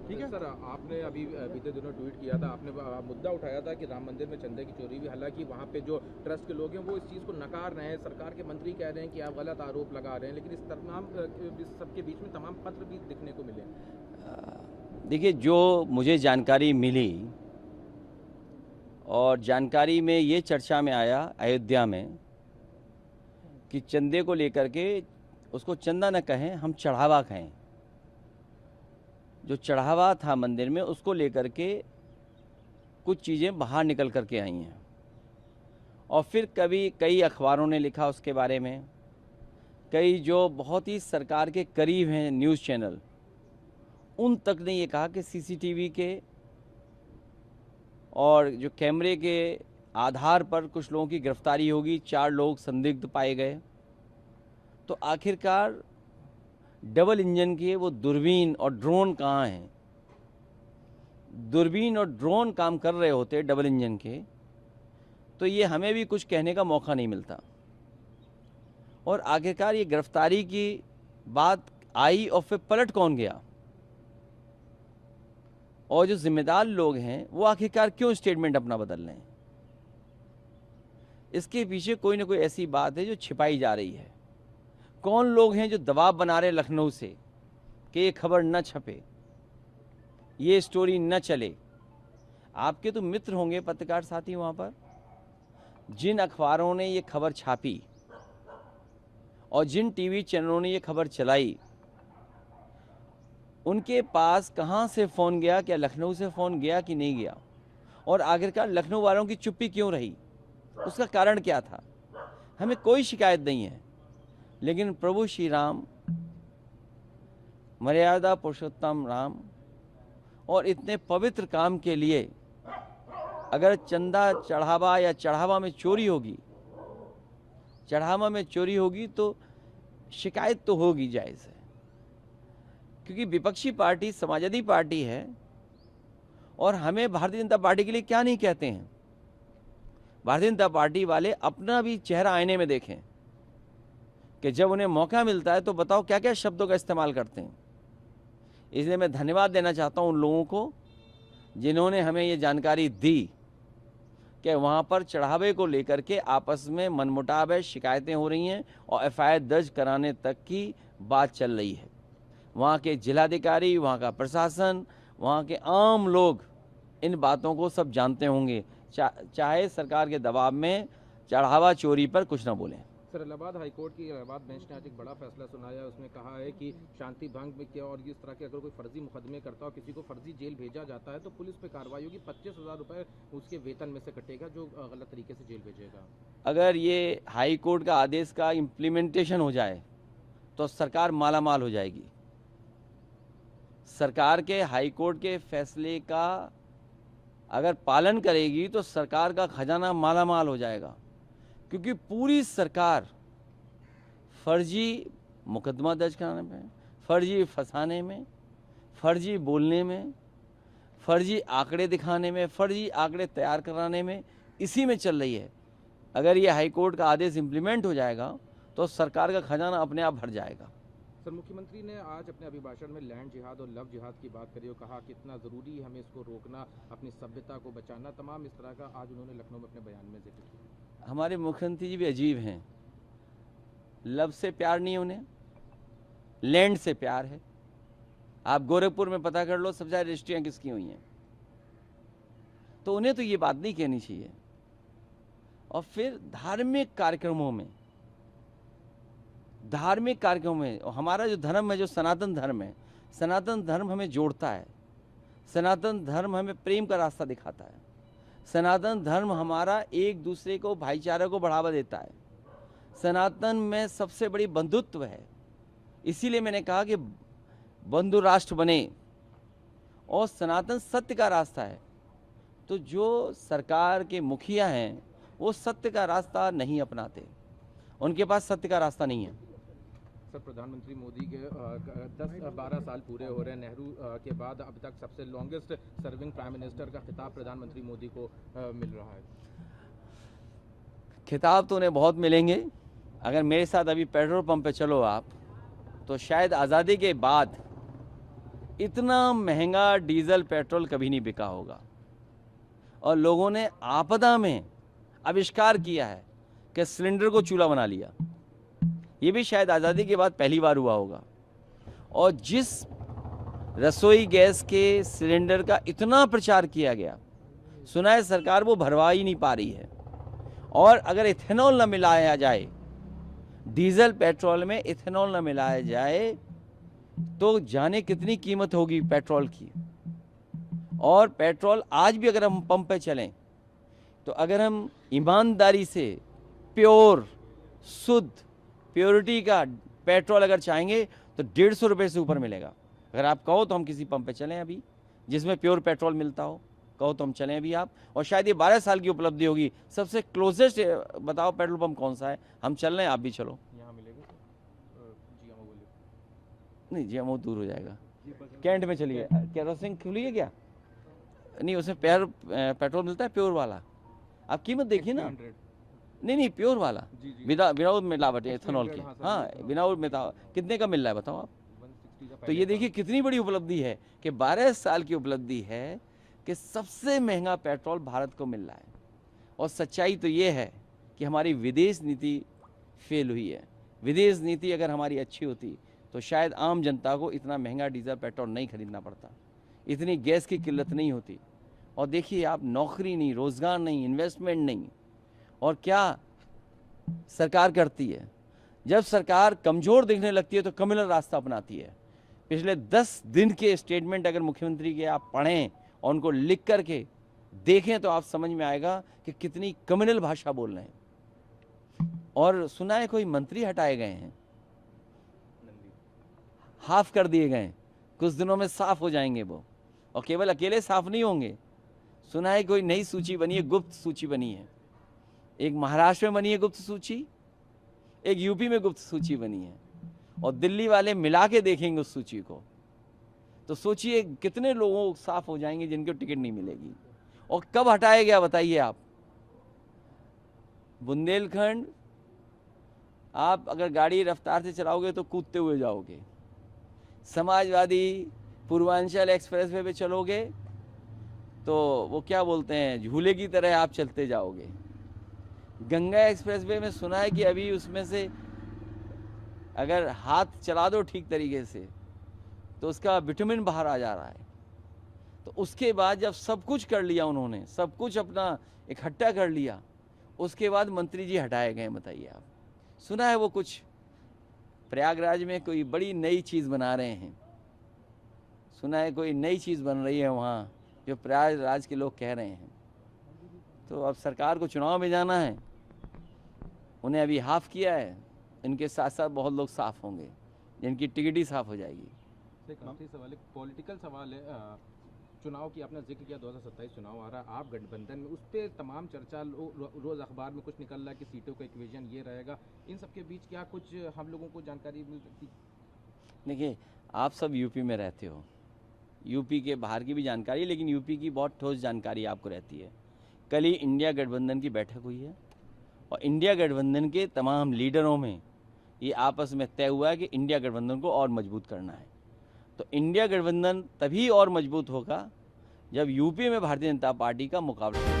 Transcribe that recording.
ठीक है सर, आपने अभी बीते दिनों ट्वीट किया था, आपने मुद्दा उठाया था कि राम मंदिर में चंदे की चोरी हुई। हालांकि वहाँ पे जो ट्रस्ट के लोग हैं वो इस चीज़ को नकार रहे हैं, सरकार के मंत्री कह रहे हैं कि आप गलत आरोप लगा रहे हैं, लेकिन इस सबके बीच में तमाम पत्र भी दिखने को मिले। देखिए, जो मुझे जानकारी मिली और जानकारी में ये चर्चा में आया अयोध्या में कि चंदे को लेकर के, उसको चंदा न कहें, हम चढ़ावा कहें, जो चढ़ावा था मंदिर में उसको लेकर के कुछ चीज़ें बाहर निकल कर के आई हैं। और फिर कभी कई अखबारों ने लिखा उसके बारे में, कई जो बहुत ही सरकार के करीब हैं न्यूज़ चैनल, उन तक ने ये कहा कि सीसीटीवी के और जो कैमरे के आधार पर कुछ लोगों की गिरफ्तारी होगी, 4 लोग संदिग्ध पाए गए। तो आखिरकार डबल इंजन के वो दूरबीन और ड्रोन कहाँ हैं? दूरबीन और ड्रोन काम कर रहे होते डबल इंजन के, तो ये हमें भी कुछ कहने का मौका नहीं मिलता। और आखिरकार ये गिरफ्तारी की बात आई और फिर पलट कौन गया, और जो जिम्मेदार लोग हैं वो आखिरकार क्यों स्टेटमेंट अपना बदल रहे हैं? इसके पीछे कोई ना कोई ऐसी बात है जो छिपाई जा रही है। कौन लोग हैं जो दबाव बना रहे लखनऊ से कि ये खबर न छपे, ये स्टोरी न चले? आपके तो मित्र होंगे पत्रकार साथी वहाँ पर, जिन अखबारों ने ये खबर छापी और जिन टीवी चैनलों ने ये खबर चलाई, उनके पास कहाँ से फ़ोन गया? क्या लखनऊ से फ़ोन गया कि नहीं गया? और आखिरकार लखनऊ वालों की चुप्पी क्यों रही? उसका कारण क्या था? हमें कोई शिकायत नहीं है, लेकिन प्रभु श्री राम, मर्यादा पुरुषोत्तम राम, और इतने पवित्र काम के लिए अगर चंदा चढ़ावा या चढ़ावा में चोरी होगी, चढ़ावा में चोरी होगी तो शिकायत तो होगी, जायज़ है, क्योंकि विपक्षी पार्टी समाजवादी पार्टी है। और हमें भारतीय जनता पार्टी के लिए क्या नहीं कहते हैं? भारतीय जनता पार्टी वाले अपना भी चेहरा आईने में देखें कि जब उन्हें मौका मिलता है तो बताओ क्या क्या शब्दों का इस्तेमाल करते हैं। इसलिए मैं धन्यवाद देना चाहता हूं उन लोगों को जिन्होंने हमें ये जानकारी दी कि वहाँ पर चढ़ावे को लेकर के आपस में मनमुटाव है, शिकायतें हो रही हैं और एफआईआर दर्ज कराने तक की बात चल रही है। वहाँ के जिलाधिकारी, वहाँ का प्रशासन, वहाँ के आम लोग इन बातों को सब जानते होंगे, चाहे सरकार के दबाव में चढ़ावा चोरी पर कुछ ना बोलें। सर, इलाहाबाद हाईकोर्ट की इलाहाबाद बेंच ने आज एक बड़ा फैसला सुनाया है। उसमें कहा है कि शांति भंग में क्या और इस तरह के अगर कोई फर्जी मुकदमे करता हो, किसी को फर्जी जेल भेजा जाता है तो पुलिस पे कार्रवाई होगी, 25,000 रुपये उसके वेतन में से कटेगा जो गलत तरीके से जेल भेजेगा। अगर ये हाई कोर्ट का आदेश का इम्प्लीमेंटेशन हो जाए तो सरकार मालामाल हो जाएगी। सरकार के हाई कोर्ट के फैसले का अगर पालन करेगी तो सरकार का खजाना मालामाल हो जाएगा, क्योंकि पूरी सरकार फर्जी मुकदमा दर्ज कराने में, फर्जी फंसाने में, फर्जी बोलने में, फर्जी आंकड़े दिखाने में, फर्जी आंकड़े तैयार कराने में, इसी में चल रही है। अगर ये हाई कोर्ट का आदेश इम्प्लीमेंट हो जाएगा तो सरकार का खजाना अपने आप भर जाएगा। सर, मुख्यमंत्री ने आज अपने अभिभाषण में लैंड जिहाद और लव जिहाद की बात करी और कहा कितना ज़रूरी है हमें इसको रोकना, अपनी सभ्यता को बचाना, तमाम इस तरह का आज उन्होंने लखनऊ में अपने बयान में जिक्र किया। हमारे मुख्यमंत्री जी भी अजीब हैं। लव से प्यार नहीं, उन्हें लैंड से प्यार है। आप गोरखपुर में पता कर लो सबसे ज़्यादा रजिस्ट्रियाँ किसकी हुई हैं, तो उन्हें तो ये बात नहीं कहनी चाहिए। और फिर धार्मिक कार्यक्रमों में, हमारा जो धर्म है, जो सनातन धर्म है, सनातन धर्म हमें जोड़ता है, सनातन धर्म हमें प्रेम का रास्ता दिखाता है, सनातन धर्म हमारा एक दूसरे को, भाईचारे को बढ़ावा देता है, सनातन में सबसे बड़ी बंधुत्व है। इसीलिए मैंने कहा कि बंधु राष्ट्र बने, और सनातन सत्य का रास्ता है। तो जो सरकार के मुखिया हैं वो सत्य का रास्ता नहीं अपनाते, उनके पास सत्य का रास्ता नहीं है। सर, प्रधानमंत्री मोदी के 10-12 साल पूरे हो रहे हैं। नेहरू के बाद अब तक सबसे लॉन्गेस्ट सर्विंग प्राइम मिनिस्टर का खिताब प्रधानमंत्री मोदी को मिल रहा है। खिताब तो उन्हें बहुत मिलेंगे। अगर मेरे साथ अभी पेट्रोल पंप पे चलो आप, तो शायद आज़ादी के बाद इतना महंगा डीजल पेट्रोल कभी नहीं बिका होगा। और लोगों ने आपदा में आविष्कार किया है कि सिलेंडर को चूल्हा बना लिया। ये भी शायद आज़ादी के बाद पहली बार हुआ होगा। और जिस रसोई गैस के सिलेंडर का इतना प्रचार किया गया, सुना है सरकार वो भरवा ही नहीं पा रही है। और अगर इथेनॉल न मिलाया जाए, डीजल पेट्रोल में इथेनॉल न मिलाया जाए, तो जाने कितनी कीमत होगी पेट्रोल की। और पेट्रोल आज भी अगर हम पंप पे चलें, तो अगर हम ईमानदारी से प्योर, शुद्ध, प्योरिटी का पेट्रोल अगर चाहेंगे तो 150 रुपये से ऊपर मिलेगा। अगर आप कहो तो हम किसी पंप पे चलें अभी जिसमें प्योर पेट्रोल मिलता हो, कहो तो हम चलें अभी आप। और शायद ये 12 साल की उपलब्धि होगी। सबसे क्लोजेस्ट बताओ पेट्रोल पंप कौन सा है, हम चल रहे हैं, आप भी चलो। यहाँ मिलेगा GMO बोलिए। नहीं, GMO दूर हो जाएगा। कैंट में चलिए, केरोसिन खुली है क्या? नहीं, उसमें पेट्रोल मिलता है प्योर वाला। आप कीमत देखिए ना। नहीं, प्योर वाला, विदाउट मिलावट एथेनॉल की। हाँ, विदाउट मिलावट कितने का मिल रहा है बताओ आप? 160 का तो ये देखिए कितनी बड़ी उपलब्धि है कि 12 साल की उपलब्धि है कि सबसे महंगा पेट्रोल भारत को मिल रहा है। और सच्चाई तो ये है कि हमारी विदेश नीति फेल हुई है। विदेश नीति अगर हमारी अच्छी होती तो शायद आम जनता को इतना महंगा डीजल पेट्रोल नहीं खरीदना पड़ता, इतनी गैस की किल्लत नहीं होती। और देखिए आप, नौकरी नहीं, रोज़गार नहीं, इन्वेस्टमेंट नहीं। और क्या सरकार करती है? जब सरकार कमज़ोर दिखने लगती है तो कम्युनल रास्ता अपनाती है। पिछले 10 दिन के स्टेटमेंट अगर मुख्यमंत्री के आप पढ़ें और उनको लिख करके देखें तो आप समझ में आएगा कि कितनी कम्युनल भाषा बोल रहे हैं। और सुना है कोई मंत्री हटाए गए हैं, हाफ कर दिए गए, कुछ दिनों में साफ हो जाएंगे वो। और केवल अकेले साफ नहीं होंगे, सुना है कोई नई सूची बनी है, गुप्त सूची बनी है। एक महाराष्ट्र में बनी है गुप्त सूची, एक यूपी में गुप्त सूची बनी है। और दिल्ली वाले मिला के देखेंगे उस सूची को, तो सोचिए कितने लोगों साफ हो जाएंगे जिनको टिकट नहीं मिलेगी। और कब हटाया गया बताइए आप? बुंदेलखंड, आप अगर गाड़ी रफ्तार से चलाओगे तो कूदते हुए जाओगे। समाजवादी पूर्वांचल एक्सप्रेसवे पे चलोगे तो वो क्या बोलते हैं, झूले की तरह आप चलते जाओगे। गंगा एक्सप्रेसवे में सुना है कि अभी उसमें से अगर हाथ चला दो ठीक तरीके से तो उसका विटामिन बाहर आ जा रहा है। तो उसके बाद जब सब कुछ कर लिया उन्होंने, सब कुछ अपना इकट्ठा कर लिया, उसके बाद मंत्री जी हटाए गए। बताइए आप, सुना है वो कुछ प्रयागराज में कोई बड़ी नई चीज़ बना रहे हैं, सुना है कोई नई चीज़ बन रही है वहाँ, जो प्रयागराज के लोग कह रहे हैं। तो अब सरकार को चुनाव में जाना है, उन्हें अभी हाफ किया है, इनके साथ साथ बहुत लोग साफ होंगे जिनकी टिकट ही साफ हो जाएगी। एक आखिरी सवाल है, पॉलिटिकल सवाल है। चुनाव की आपने जिक्र किया, 2027 चुनाव आ रहा है, आप गठबंधन में, उस पर तमाम चर्चा रोज़ अखबार में कुछ निकल रहा है कि सीटों का इक्वेशन ये रहेगा। इन सब के बीच क्या कुछ हम लोगों को जानकारी मिल सकती? देखिए, आप सब यूपी में रहते हो, यूपी के बाहर की भी जानकारी है, लेकिन यूपी की बहुत ठोस जानकारी आपको रहती है। कल ही इंडिया गठबंधन की बैठक हुई है और इंडिया गठबंधन के तमाम लीडरों में ये आपस में तय हुआ है कि इंडिया गठबंधन को और मजबूत करना है। तो इंडिया गठबंधन तभी और मजबूत होगा जब यूपी में भारतीय जनता पार्टी का मुकाबला